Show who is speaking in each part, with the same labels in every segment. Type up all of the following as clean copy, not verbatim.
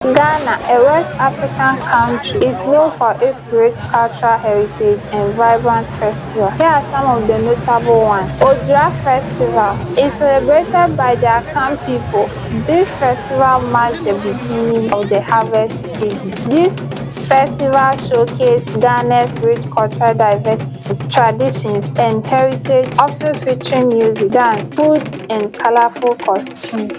Speaker 1: Ghana, a West African country, is known for its rich cultural heritage and vibrant festivals. Here are some of the notable ones. Odra Festival is celebrated by the Akan people. This festival marks the beginning of the harvest season. This festival showcases Ghana's rich cultural diversity, traditions, and heritage, often featuring music, dance, food, and colorful costumes.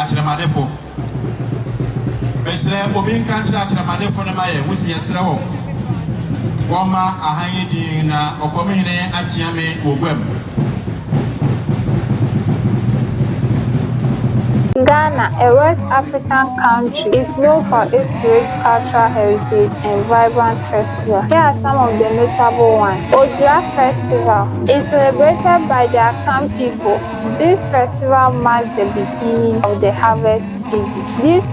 Speaker 2: Akyerɛmadefo bɛsrɛ obi nka nkyerɛ akyerɛmadefo no ma yɛ wosi yɛsrɛ wɔ wɔma ahan yi din na ɔkɔmhene akyea me wɔ guam.
Speaker 1: Ghana, a West African country, is known for its rich cultural heritage and vibrant festivals. Here are some of the notable ones. Odua Festival is celebrated by the Akan people. This festival marks the beginning of the harvest season. This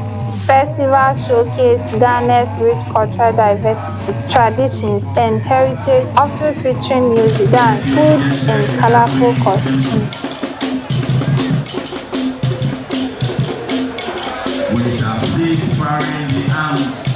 Speaker 1: festival showcases Ghana's rich cultural diversity, traditions, and heritage, often featuring music, dance, food, and colorful costumes.
Speaker 2: We shall see fire in the arms.